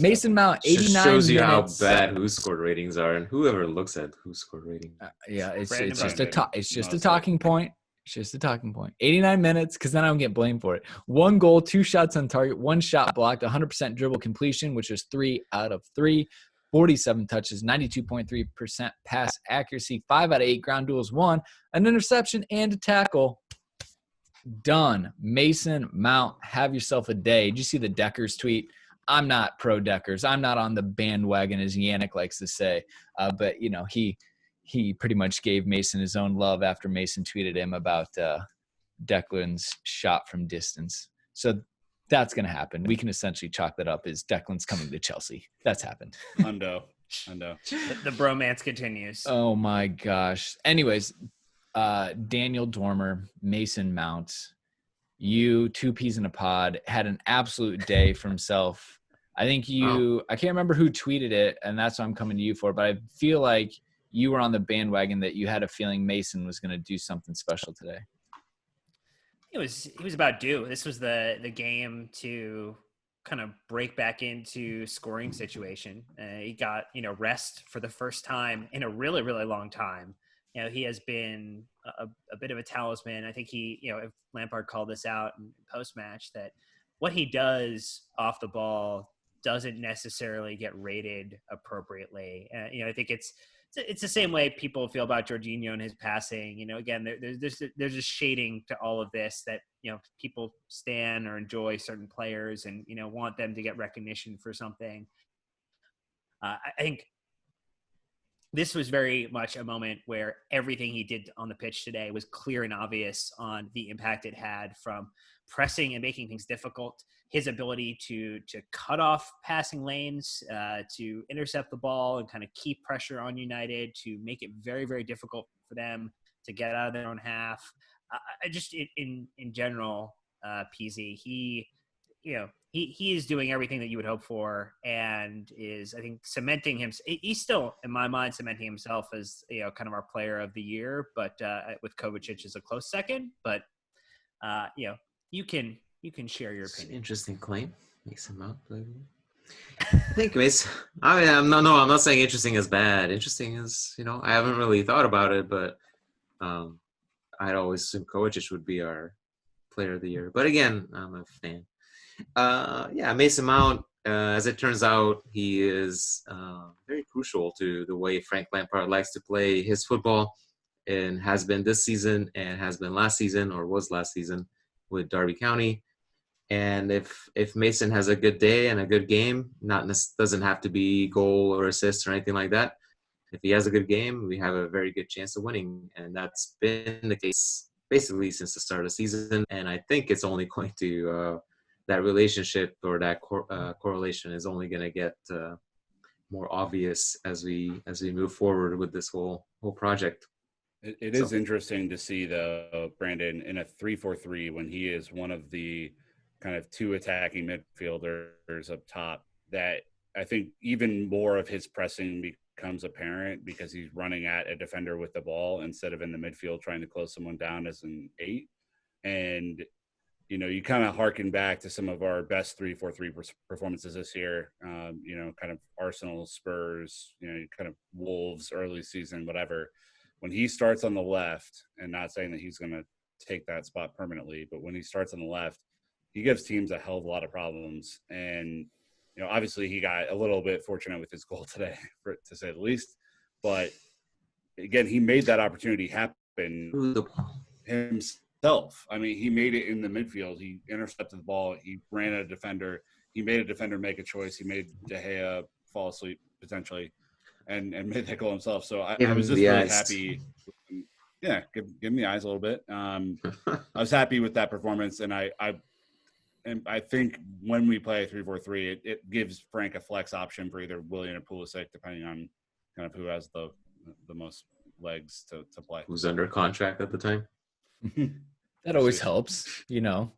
Mason Mount, 89 minutes. Just shows you how bad Who Scored ratings are, and whoever looks at Who Scored ratings. It's just a talking point. It's just a talking point. 89 minutes, because then I don't get blamed for it. 1 goal, 2 shots on target, 1 shot blocked, 100% dribble completion, which is 3 out of 3, 47 touches, 92.3% pass accuracy, 5 out of 8 ground duels won, an interception and a tackle. Done. Mason Mount, have yourself a day. Did you see the Deckers tweet? I'm not pro Deckers. I'm not on the bandwagon, as Yannick likes to say. But, he pretty much gave Mason his own love after Mason tweeted him about Declan's shot from distance. So that's going to happen. We can essentially chalk that up as Declan's coming to Chelsea. That's happened. Hundo. The bromance continues. Oh, my gosh. Anyways, Daniel Dormer, Mason Mount, you, 2 peas in a pod, had an absolute day for himself. I think I can't remember who tweeted it, and that's what I'm coming to you for, but I feel like you were on the bandwagon that you had a feeling Mason was going to do something special today. He was about due. This was the game to kind of break back into scoring situation. He got, rest for the first time in a really, really long time. He has been a bit of a talisman. I think if Lampard called this out in post-match, that what he does off the ball doesn't necessarily get rated appropriately. I think it's it's the same way people feel about Jorginho and his passing. You know, again, there's a shading to all of this that, you know, people stan or enjoy certain players and, you know, want them to get recognition for something. I think this was very much a moment where everything he did on the pitch today was clear and obvious on the impact it had, from pressing and making things difficult, his ability to cut off passing lanes, to intercept the ball and kind of keep pressure on United, to make it very, very difficult for them to get out of their own half. I just, in general, PZ, he is doing everything that you would hope for, and is, I think, cementing him. He's still, in my mind, cementing himself as, you know, kind of our player of the year, but with Kovacic as a close second. But you know, you can share your opinion. Interesting claim. Makes him out. I think I'm not saying interesting is bad. Interesting is, you know, I haven't really thought about it, but I'd always assume Kovacic would be our player of the year. But again, I'm a fan. Mason Mount, as it turns out, he is very crucial to the way Frank Lampard likes to play his football, and has been this season and has been last season, or was last season, with Derby County. And if Mason has a good day and a good game, doesn't have to be goal or assist or anything like that. If he has a good game, we have a very good chance of winning, and that's been the case basically since the start of the season. And I think it's only going to that relationship, or that correlation, is only going to get more obvious as we move forward with this whole project. It is interesting to see, though, Brandon, in a 3-4-3, when he is one of the kind of two attacking midfielders up top, that I think even more of his pressing becomes apparent because he's running at a defender with the ball instead of in the midfield trying to close someone down as an 8. And, you know, you kind of harken back to some of our best 3-4-3 performances this year, you know, kind of Arsenal, Spurs, you know, kind of Wolves, early season, whatever. When he starts on the left, and not saying that he's going to take that spot permanently, but when he starts on the left, he gives teams a hell of a lot of problems. And, you know, obviously he got a little bit fortunate with his goal today, to say the least. But, again, he made that opportunity happen himself. I mean, he made it in the midfield. He intercepted the ball. He ran at a defender. He made a defender make a choice. He made De Gea fall asleep, potentially, and made that goal himself. So I was just really happy. Yeah, give him the eyes a little bit. I was happy with that performance, and I think when we play 3-4-3, it gives Frank a flex option for either Willian or Pulisic, depending on kind of who has the most legs to play. Who's under contract at the time? That always helps, you know.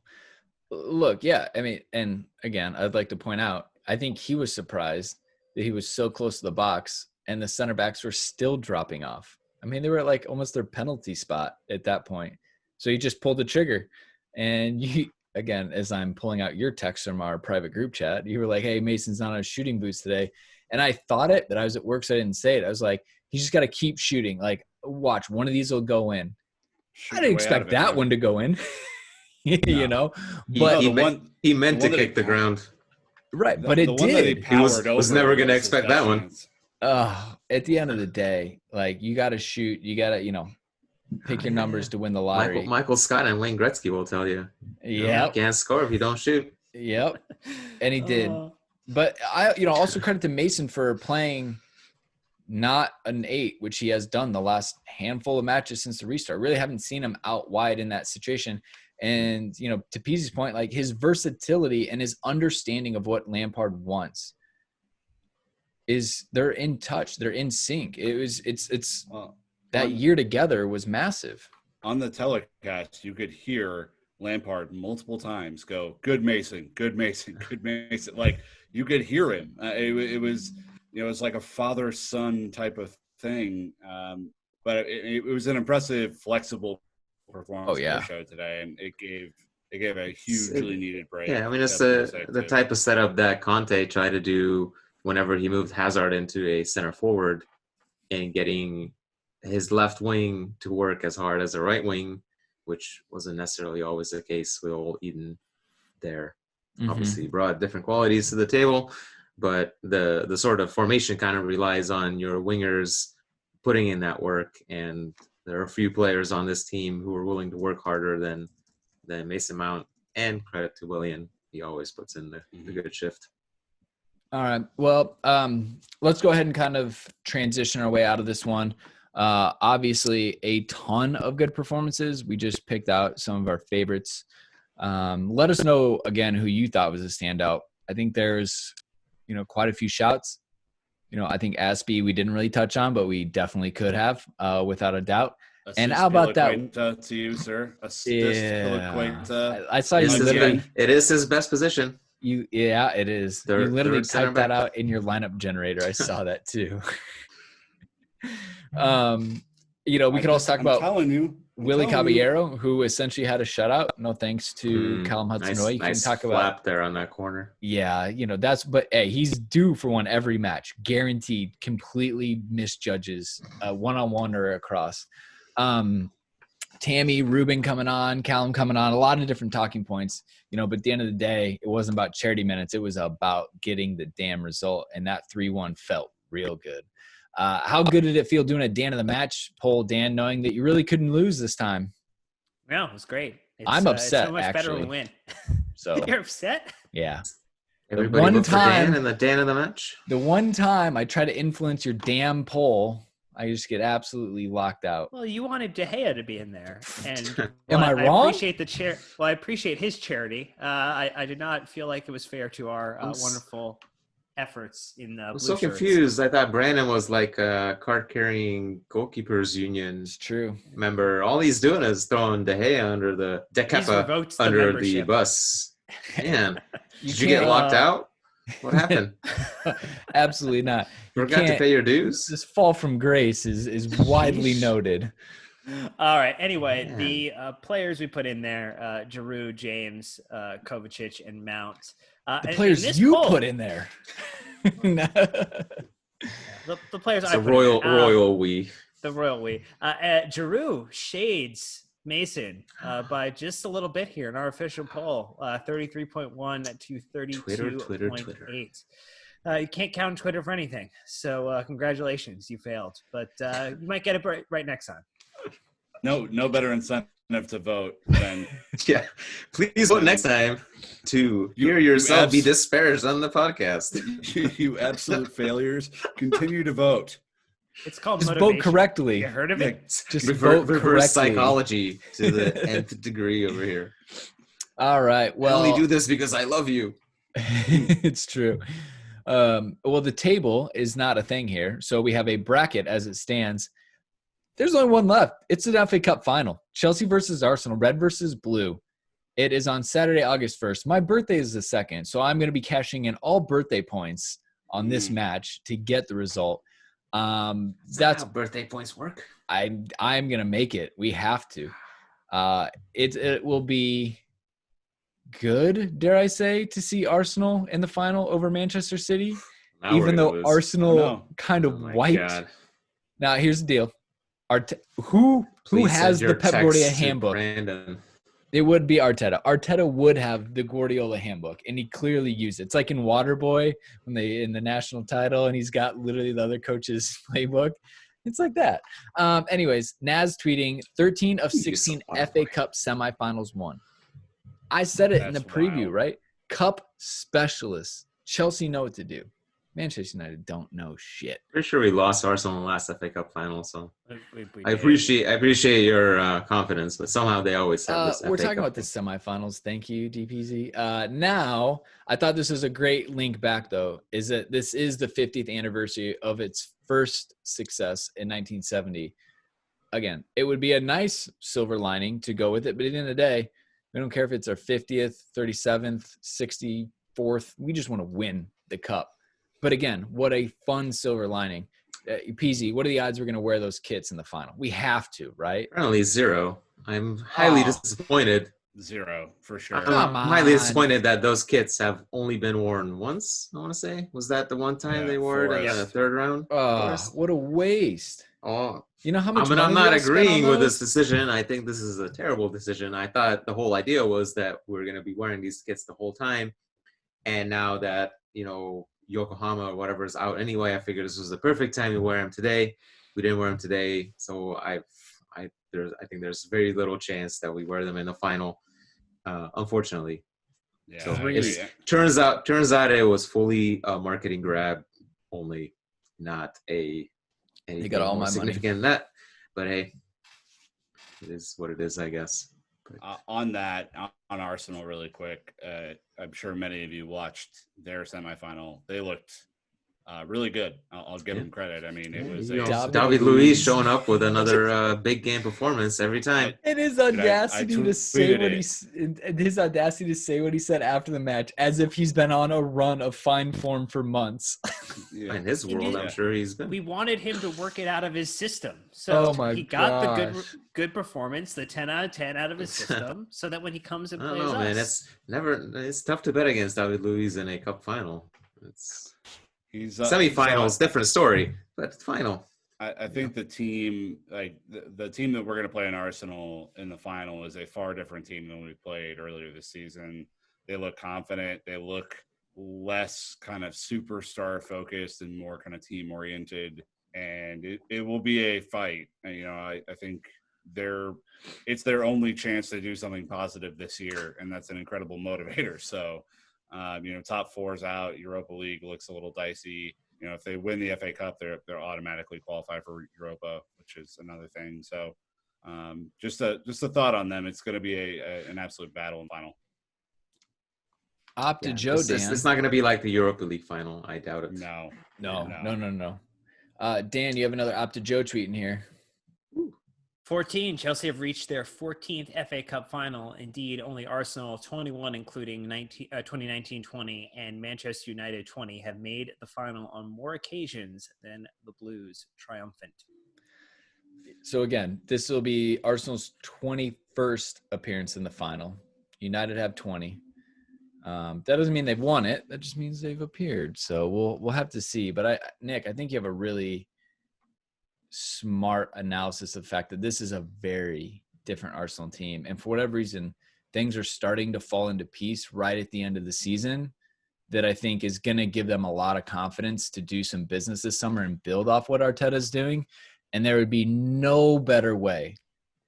Look, yeah, I mean, and again, I'd like to point out, I think he was surprised that he was so close to the box and the center backs were still dropping off. I mean, they were at like almost their penalty spot at that point. So he just pulled the trigger. And you, again, as I'm pulling out your text from our private group chat, you were like, hey, Mason's not on shooting boots today. And I thought it, but I was at work, so I didn't say it. I was like, you just got to keep shooting. Like, watch, one of these will go in. I didn't expect that one to go in, you know. But he meant to kick the ground. Right, but it did. He was never going to expect that one. At the end of the day, like, you got to shoot. You got to, you know, pick your numbers to win the lottery. Michael Scott and Wayne Gretzky will tell you. Yeah, you can't score if you don't shoot. Yep, and he did. But I, you know, also credit to Mason for playing not an 8, which he has done the last handful of matches since the restart. Really haven't seen him out wide in that situation. And, you know, to Peasy's point, like, his versatility and his understanding of what Lampard wants is, they're in touch. They're in sync. That year together was massive. On the telecast, you could hear Lampard multiple times go, good Mason, good Mason, good Mason. Like, you could hear him. It was, you know, it's like a father-son type of thing. But it was an impressive, flexible performance for the show today, and it gave a hugely needed break. Yeah, I mean, it's the type of setup that Conte tried to do whenever he moved Hazard into a center forward, and getting his left wing to work as hard as the right wing, which wasn't necessarily always the case with old Eden there. Obviously brought different qualities to the table, but the sort of formation kind of relies on your wingers putting in that work, and there are a few players on this team who are willing to work harder than Mason Mount. And credit to Willian, he always puts in the good shift. All right. Well, let's go ahead and kind of transition our way out of this one. Obviously, a ton of good performances. We just picked out some of our favorites. Let us know, again, who you thought was a standout. I think there's, quite a few shouts. I think Aspie we didn't really touch on, but we definitely could have, without a doubt. And how about that? To you, sir. I saw you literally. It is his best position. It is. You literally typed that out in your lineup generator. I saw that too. We could also talk about Willie Caballero, who essentially had a shutout. No thanks to Callum Hudson-Odoi. You can talk about flap there on that corner. Yeah, but hey, he's due for one every match, guaranteed. Completely misjudges one-on-one or across. Tammy, Ruben coming on, Callum coming on, a lot of different talking points, but at the end of the day, it wasn't about charity minutes. It was about getting the damn result, and that 3-1 felt real good. How good did it feel doing a Dan of the match poll, Dan, knowing that you really couldn't lose this time? Yeah, it was great. I'm upset, it's so much actually. better when we win. So You're upset? Yeah. Everybody vote for Dan in the Dan of the match? The one time I try to influence your damn poll, I just get absolutely locked out. Well, you wanted De Gea to be in there, and Am I wrong? I appreciate I appreciate his charity. I did not feel like it was fair to our wonderful efforts in the. I'm blue so shirts. confused. I thought Brandon was like a card-carrying goalkeepers union. It's true. Member. All he's doing is throwing De Gea under the Kepa under the bus. Man, did you get locked out? What happened? Absolutely not. Forgot to pay your dues? This fall from grace is widely noted. All right. Anyway, the players we put in there, Giroud, James, Kovacic, and Mount. The players you put in there. The players it's I put royal we. The royal we. Giroud shades Mason by just a little bit here in our official poll, 33.1 to 32.8. You can't count Twitter for anything, so congratulations, you failed. But you might get it right next time. No better incentive to vote than Please vote next time to hear yourself be disparaged on the podcast. You absolute failures. Continue to vote. It's called just motivation. Vote correctly. You heard of it? Just reverse psychology to the nth degree over here. All right. Well, I only do this because I love you. It's true. Well, the table is not a thing here, so we have a bracket as it stands. There's only one left. It's an FA Cup final. Chelsea versus Arsenal, red versus blue. It is on Saturday, August 1st. My birthday is the 2nd, so I'm going to be cashing in all birthday points on this match to get the result. That's how birthday points work. I'm going to make it. We have to. It will be good, dare I say, to see Arsenal in the final over Manchester City, even though Arsenal kind of wiped. God. Now, here's the deal. Who has the Pep Guardiola handbook? Brandon. It would be Arteta. Arteta would have the Guardiola handbook, and he clearly used it. It's like in Waterboy when they in the national title, and he's got literally the other coach's playbook. It's like that. Anyways, Naz tweeting 13 of 16 FA Cup semifinals won. I said it in the preview, right? Cup specialists. Chelsea know what to do. Manchester United don't know shit. Pretty sure we lost Arsenal in the last FA Cup final, so I appreciate your confidence, but somehow they always have this. We're talking about the semifinals. Thank you, DPZ. Now, I thought this was a great link back, though, is that this is the 50th anniversary of its first success in 1970. Again, it would be a nice silver lining to go with it, but at the end of the day, we don't care if it's our 50th, 37th, 64th. We just want to win the cup. But again, what a fun silver lining. PZ, what are the odds we're going to wear those kits in the final? We have to, right? Apparently 0. I'm highly disappointed. 0, for sure. I'm highly disappointed that those kits have only been worn once, I want to say. Was that the one time they wore it in the third round? What a waste. Oh, you know how much I'm not agreeing with this decision. I think this is a terrible decision. I thought the whole idea was that we're going to be wearing these kits the whole time. And now that, Yokohama or whatever is out anyway. I figured this was the perfect time to wear him today. We didn't wear him today, so I think there's very little chance that we wear them in the final, unfortunately. Yeah, So I agree. turns out it was fully a marketing grab only, not anything got all more my money. significant than that. But hey, it is what it is, I guess. On Arsenal really quick, I'm sure many of you watched their semifinal. They looked really good. I'll give them credit. I mean, it was Dávid Luiz showing up with another big game performance every time. And his audacity to say what tweeted he said after the match, as if he's been on a run of fine form for months. Yeah. In his world, I'm sure he's been. We wanted him to work it out of his system. So he got the good performance, the 10 out of 10 out of his system, so that when he comes and I plays don't know, man. It's tough to bet against Dávid Luiz in a cup final. He's semifinals, different story, but final. I think the team, like the team that we're going to play in Arsenal in the final, is a far different team than we played earlier this season. They look confident. They look less kind of superstar focused and more kind of team oriented. And it will be a fight. And, you know, I think it's their only chance to do something positive this year, and that's an incredible motivator. So, you know, top four's out. Europa League looks a little dicey. You know, if they win the FA Cup, they're automatically qualified for Europa, which is another thing. So, just a thought on them. It's going to be an absolute battle in final. Joe, Dan. It's not going to be like the Europa League final. I doubt it. No. Dan, you have another Joe tweet in here. 14. Chelsea have reached their 14th FA Cup final. Indeed, only Arsenal 21, including 2019-20, and Manchester United 20 have made the final on more occasions than the Blues triumphant. So again, this will be Arsenal's 21st appearance in the final. United have 20. That doesn't mean they've won it. That just means they've appeared. So we'll have to see. But Nick, I think you have a really smart analysis of the fact that this is a very different Arsenal team. And for whatever reason, things are starting to fall into piece right at the end of the season that I think is going to give them a lot of confidence to do some business this summer and build off what Arteta's doing. And there would be no better way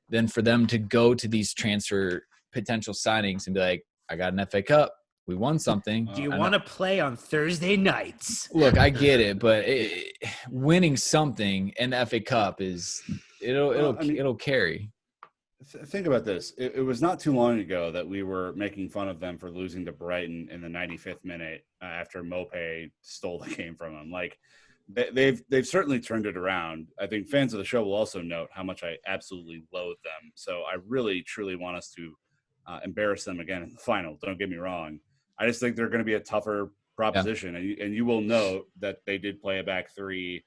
than for them to go to these transfer potential signings and be like, I got an FA Cup. We won something. Do you want to play on Thursday nights? Look, I get it, but winning something in the FA Cup it'll carry. Think about this. It was not too long ago that we were making fun of them for losing to Brighton in the 95th minute after Mopé stole the game from them. Like they've certainly turned it around. I think fans of the show will also note how much I absolutely loathe them. So I really, truly want us to embarrass them again in the final. Don't get me wrong. I just think they're going to be a tougher proposition. Yeah. And you will note that they did play a back three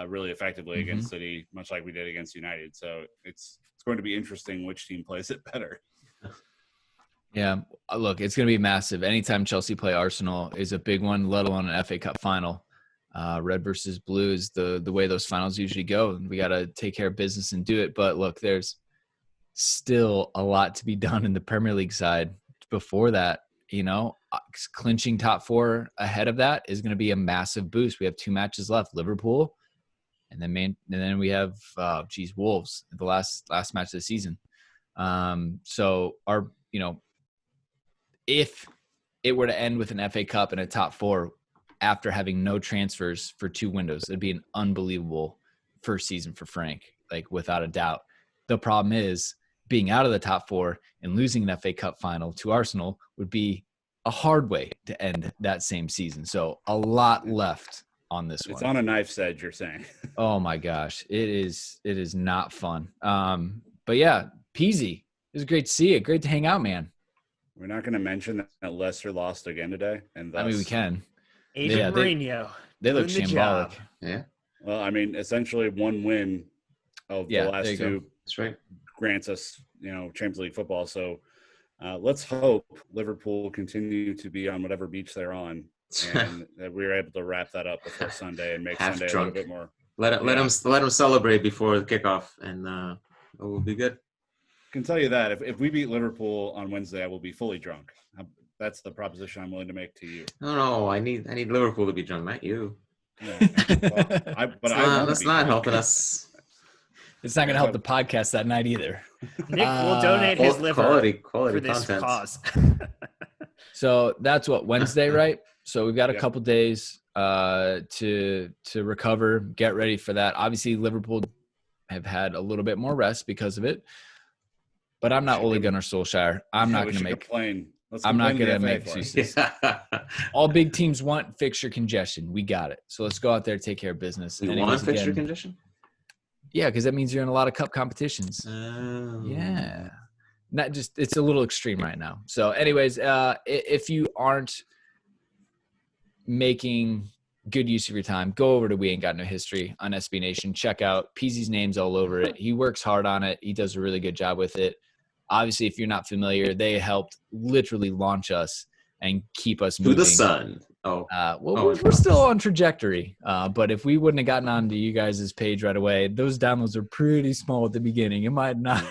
really effectively against City, much like we did against United. So it's going to be interesting which team plays it better. Yeah, look, it's going to be massive. Anytime Chelsea play Arsenal is a big one, let alone an FA Cup final. Red versus blue is the way those finals usually go. We got to take care of business and do it. But look, there's still a lot to be done in the Premier League side before that. You know, clinching top four ahead of that is going to be a massive boost. We have 2 matches left, Liverpool, and then we have Wolves, the last match of the season. So if it were to end with an FA Cup and a top 4 after having no transfers for 2 windows, it'd be an unbelievable first season for Frank, like without a doubt. The problem is being out of the top 4 and losing an FA Cup final to Arsenal would be a hard way to end that same season. So a lot left on this one. It's on a knife's edge, you're saying. Oh my gosh. It is not fun. But yeah, Peasy, it was great to see you. Great to hang out, man. We're not going to mention that Leicester lost again today. And thus, I mean, we can. Agent Mourinho. They look shambolic. Yeah. Well, I mean, essentially one win of the last 2 That's right. grants us, Champions League football. So let's hope Liverpool continue to be on whatever beach they're on, and that we're able to wrap that up before Sunday and make Sunday a little bit more. Let them celebrate before the kickoff, and it will be good. I can tell you that if we beat Liverpool on Wednesday, I will be fully drunk. That's the proposition I'm willing to make to you. No, I need Liverpool to be drunk, not you. Yeah. Well, That's not helping us. It's not going to help the podcast that night either. Nick will donate his liver quality for this content. cause. So that's what, Wednesday, right? So we've got a Yep. couple days to recover, get ready for that. Obviously, Liverpool have had a little bit more rest because of it. But I'm not Ole Gunnar Solskjær. I'm not going to make complain. I'm not going to FA make for it. excuses. All big teams want fixture congestion. We got it. So let's go out there, take care of business. You Anyways, want fixture again, condition? Yeah, because that means you're in a lot of cup competitions. Oh. Yeah. Not just, it's a little extreme right now. So anyways, if you aren't making good use of your time, go over to We Ain't Got No History on SB Nation. Check out Peasy's name's all over it. He works hard on it. He does a really good job with it. Obviously, if you're not familiar, they helped literally launch us and keep us moving. To the sun. We're still on trajectory. But if we wouldn't have gotten onto you guys' page right away, those downloads are pretty small at the beginning. It might not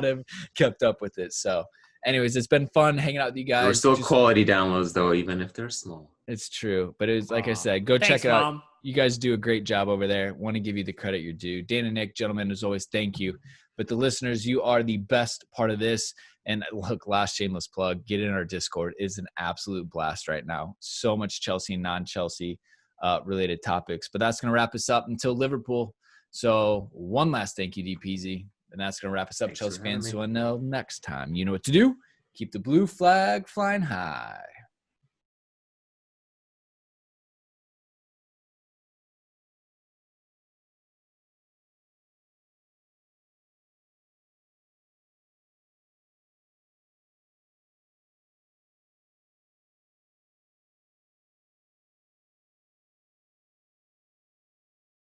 have kept up with it. So anyways, it's been fun hanging out with you guys. We're still quality downloads though, even if they're small. It's true. But it's like I said, go check it out. You guys do a great job over there. Want to give you the credit you're due. Dan and Nick, gentlemen, as always, thank you. But the listeners, you are the best part of this. And look, last shameless plug, get in our Discord. It is an absolute blast right now. So much Chelsea and non-Chelsea related topics. But that's going to wrap us up until Liverpool. So one last thank you, DPZ. And that's going to wrap us up, Chelsea fans. So until next time, you know what to do. Keep the blue flag flying high.